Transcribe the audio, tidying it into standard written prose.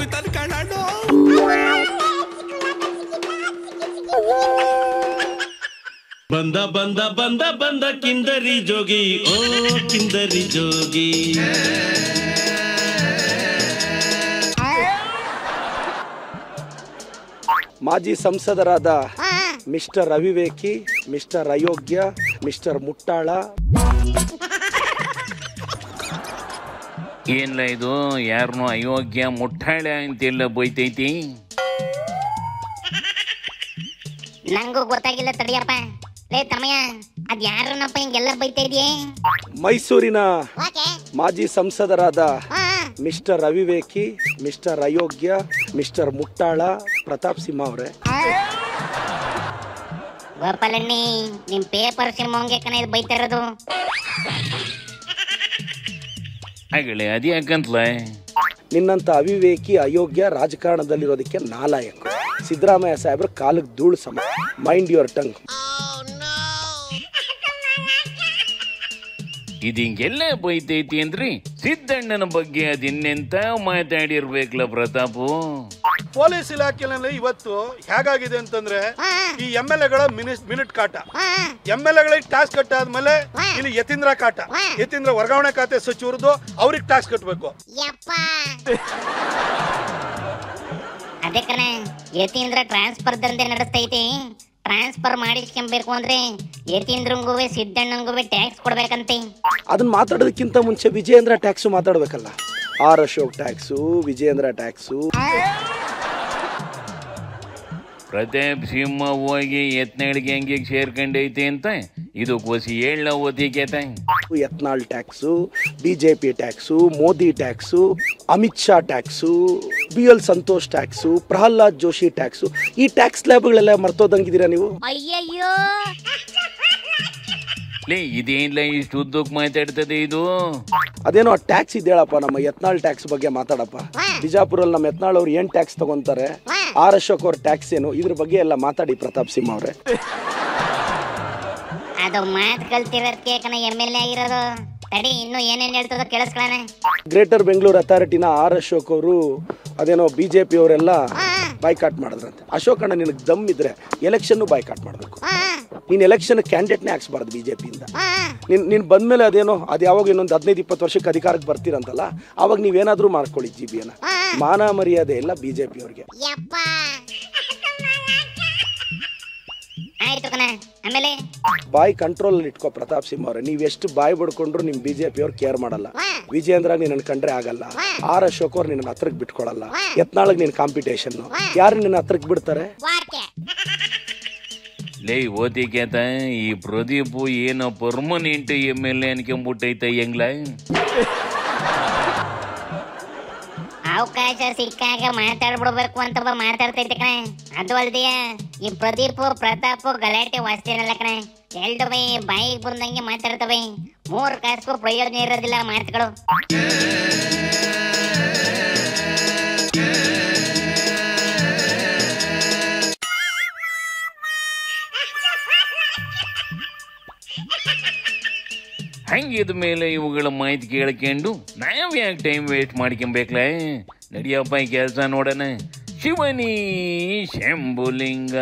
ಆಗೋಯ್ತಾನೆ ಕಣ್ಣು. ಬಂದ ಬಂದ ಬಂದ ಬಂದ ಕಿಂದರಿ ಜೋಗಿ, ಓ ಕಿಂದರಿ ಜೋಗಿ. ಮಾಜಿ ಸಂಸದರಾದ ಮಿಸ್ಟರ್ ಅವಿವೇಕಿ, ಮಿಸ್ಟರ್ ಅಯೋಗ್ಯ, ಮಿಸ್ಟರ್ ಮುಟ್ಟಾಳ. ಏನ್ಲ ಇದು? ಯಾರನ್ನೋ ಅಯೋಗ್ಯ ಮುಟ್ಟಾಳೆ ಅಂತೆಲ್ಲ ಬೈತೈತಿ. ನಂಗೂ ಗೊತ್ತಾಗಿಲ್ಲ ತಡಿಯಪ್ಪ. ಲೇ ತಮ್ಮಯ್ಯ, ಅದ್ ಯಾರನ್ನಪ್ಪ ಹಿಂಗೆಲ್ಲ ಬೈತಾ ಇದೆಯೇ? ಮೈಸೂರಿನ ಮಾಜಿ ಸಂಸದರಾದ ಮಿಸ್ಟರ್ ಅವಿವೇಕಿ, ಮಿಸ್ಟರ್ ಅಯೋಗ್ಯ, ಮಿಸ್ಟರ್ ಮುಟ್ಟಾಳ ಪ್ರತಾಪ್ ಸಿಂಹ ಅವರೇ. ಗೋಪಾಲಣ್ಣಿ, ನಿಮ್ ಪೇಪರ್ ಸಿಂಹಂಗೆ ಕಣ ಇದು ಬೈತಾ ಇರೋದು. ಆಗಲೇ ಅದ್ಯಾಕಂತಲ? ನಿನ್ನಂತ ಅವಿವೇಕಿ ಅಯೋಗ್ಯ ರಾಜಕಾರಣದಲ್ಲಿರೋದಕ್ಕೆ ನಾಲಾಯಕ. ಸಿದ್ದರಾಮಯ್ಯ ಸಾಹೇಬ್ರ ಕಾಲಕ್ಕೆ ಧೂಳು ಸಮ. Mind your tongue. ಇದು ಹಿಂಗೆಲ್ಲ ಬೈತೈತಿ ಅಂದ್ರಿ ಸಿದ್ದಣ್ಣನ ಬಗ್ಗೆ ಅದಿನ್ನೆಂತ ಮಾತಾಡಿರ್ಬೇಕಲ್ಲ ಪ್ರತಾಪು. ಪೊಲೀಸ್ ಇಲಾಖೆಯಲ್ಲಿ ಇವತ್ತು ಹೇಗಾಗಿದೆ ಅಂತಂದ್ರೆ ಈ MLA ಮಿನಿಟ್ ಕಾಟ, MLA ಟ್ಯಾಕ್ಸ್ ಕಟ್ಟಾದ್ಮೇಲೆ ಇಲ್ಲಿ ಯತೀಂದ್ರ ಕಾಟ. ಯತೀಂದ್ರ ವರ್ಗಾವಣೆ ಖಾತೆ ಸಚಿವರದು, ಅವ್ರಿಗೆ ಟ್ಯಾಕ್ಸ್ ಕಟ್ಟಬೇಕು. ಅದೇ ಕಣ, ಯತೀಂದ್ರ ಟ್ರಾನ್ಸ್ಫರ್ ದಂಧೆ ನಡೆಸ್ತೈತಿ. ಟ್ರಾನ್ಸ್ಫರ್ ಮಾಡಿಸ್ಕೊಂಬೇಕು ಅಂದ್ರೆ ಯತೀಂದ್ರಂಗೂ ಸಿದ್ದಣ್ಣಂಗೂ ಟ್ಯಾಕ್ಸ್ ಕೊಡ್ಬೇಕಂತೆ. ಅದನ್ನ ಮಾತಾಡೋದಕ್ಕಿಂತ ಮುಂಚೆ ವಿಜಯೇಂದ್ರ ಟ್ಯಾಕ್ಸ್ ಮಾತಾಡ್ಬೇಕಲ್ಲ. R Ashok tax, Vijayendra tax. Pratap Simha ಹೋಗಿ ಯತ್ನಾಳ್ಗೆ ಹೆಂಗೆ ಸೇರ್ಕೊಂಡೈತಿ ಅಂತ ಇದು ಕೋಸಿ ಹೇಳ ಓದಿಕೇತ. Yatnal tax, BJP tax, Modi tax, Amit Shah tax, BL Santosh tax, Pralhad Joshi tax. ಈ ಟ್ಯಾಕ್ಸ್ ಲ್ಯಾಬ್ಗಳೆಲ್ಲ ಮರ್ತೋದಂಗಿದ್ದೀರಾ ನೀವು? ಅಯ್ಯಯ್ಯೋ, ಇದೇನಿಲ್ಲ ಇಷ್ಟು ಉದ್ದಕ್ಕೆ ಮಾತಾಡ್ತದೆ ಇದು. ಅದೇನೋ ಟ್ಯಾಕ್ಸ್ ಇದೇಳಪ್ಪ, ನಮ್ಮ ಯತ್ನಾಳ್ ಟ್ಯಾಕ್ಸ್ ಬಗ್ಗೆ ಮಾತಾಡಪ್ಪ. ಬಿಜಾಪುರಲ್ಲಿ ನಮ್ಮ ಯತ್ನಾಳ್ ಅವ್ರು ಏನ್ ಟ್ಯಾಕ್ಸ್ ತಗೊಂತಾರೆ, ಆರ್ ಅಶೋಕ್ ಅವ್ರ ಟ್ಯಾಕ್ಸ್ ಏನು, ಇದ್ರ ಬಗ್ಗೆ ಎಲ್ಲ ಮಾತಾಡಿ ಪ್ರತಾಪ್ ಸಿಂಹ ಅವ್ರೆ. ಅದು ಮಾತು ಕಲ್ತಿರೋದಕ್ಕೆ ಕಣ MLA ಆಗಿರೋದು. ತಡಿ, ಇನ್ನು ಏನೇನ್ ಹೇಳ್ತದೋ ಕೇಳಿಸ್ಕೊಳ್ಳೋಣ. ಗ್ರೇಟರ್ ಬೆಂಗಳೂರು ಅಥಾರಿಟಿನ ಆರ್ ಅಶೋಕ್ ಅವರು ಅದೇನೋ ಬಿಜೆಪಿ ಅವರೆಲ್ಲ ಬಾಯ್ಕಾಟ್ ಮಾಡಿದ್ರಂತೆ. ಅಶೋಕ್ ಅಣ್ಣ, ನಿನಗೆ ದಮ್ ಇದ್ರೆ ಎಲೆಕ್ಷನ್ ಬಾಯ್ಕಾಟ್ ಮಾಡಬೇಕು. ನೀನ್ ಎಲೆಕ್ಷನ್ ಕ್ಯಾಂಡಿಡೇಟ್ನೇ ಹಾಕ್ಸ್ಬಾರ್ದು ಬಿಜೆಪಿಯಿಂದ. ನೀನ್ ಬಂದ್ಮೇಲೆ ಅದೇನೋ ಅದು ಯಾವಾಗ ಇನ್ನೊಂದು 15-20 ವರ್ಷಕ್ಕೆ ಅಧಿಕಾರಕ್ಕೆ ಬರ್ತೀರಂತಲ್ಲ, ಅವಾಗ ನೀವೇನಾದ್ರೂ ಮಾಡ್ಕೊಳ್ಳಿ GB-ನ. ಮಾನ ಮರ್ಯಾದೆ ಇಲ್ಲ ಬಿಜೆಪಿ ಅವ್ರಿಗೆ. ಆಯ್ತು ಕಣ, ಆಮೇಲೆ ಬಾಯಿ ಕಂಟ್ರೋಲ್ ಅಲ್ಲಿ ಇಟ್ಕೋ ಪ್ರತಾಪ್ ಸಿಂಹ ಅವ್ರೆ. ನೀವ್ ಎಷ್ಟು ಬಾಯಿ ಬಡ್ಕೊಂಡ್ರು ನಿಮ್ ಬಿಜೆಪಿ ಅವ್ರು ಕೇರ್ ಮಾಡಲ್ಲ. ವಿಜೇಂದ್ರ ನೀನ್ ಕಂಡ್ರೆ ಆಗಲ್ಲ. ಆರ್ ಅಶೋಕ್ ಅವ್ರು ನಿನ್ನ ಹತ್ರಕ್ ಬಿಟ್ಕೊಳಲ್ಲ. ಯತ್ನಾಳಗ್ ನೀನ್ ಕಾಂಪಿಟೇಷನ್. ಯಾರು ನಿನ್ನ ಹತ್ರಕ್ ಬಿಡ್ತಾರೆ? ಲೇ ಓದಿಕೇತ, ಈ ಪ್ರದೀಪ್ ಏನೋ ಪರ್ಮನೆಂಟ್ MLA ಅನ್ಕೊಂಡ್ಬಿಟ್ಟೈತ ಹೆಂಗ್ಲ. ಅವಕಾಶ ಸಿಕ್ಕಾಗ ಮಾತಾಡ್ಬಿಡ್ಬೇಕು ಅಂತ ಮಾತಾಡ್ತೈತೆ ಕಣ. ಅದು ಅಲ್ದಿಯ ಈ ಪ್ರದೀಪ್ ಪ್ರತಾಪ್ ಗಲಾಟೆ ವಾಸ್ತಿನಲ್ಲ ಕಣ. ಎರಡು ಬಾಯಿಗೆ ಬಂದಂಗೆ ಮಾತಾಡ್ತವೆ. 3 ಕಾಸು ಪ್ರಯೋಜನ ಇರೋದಿಲ್ಲ ಮಾತುಗಳು. ಹಂಗಿದ ಮೇಲೆ ಇವುಗಳ ಮಾಹಿತಿ ಕೇಳ್ಕೊಂಡು ನಾವ್ ಯಾಕೆ ಟೈಮ್ ವೇಸ್ಟ್ ಮಾಡ್ಕೊಂಬೇಕಲ್ಲ. ನಡಿಯಪ್ಪ ಕೆಲಸ ನೋಡೋಣ. ಶಿವನಿ ಶಂಭುಲಿಂಗ.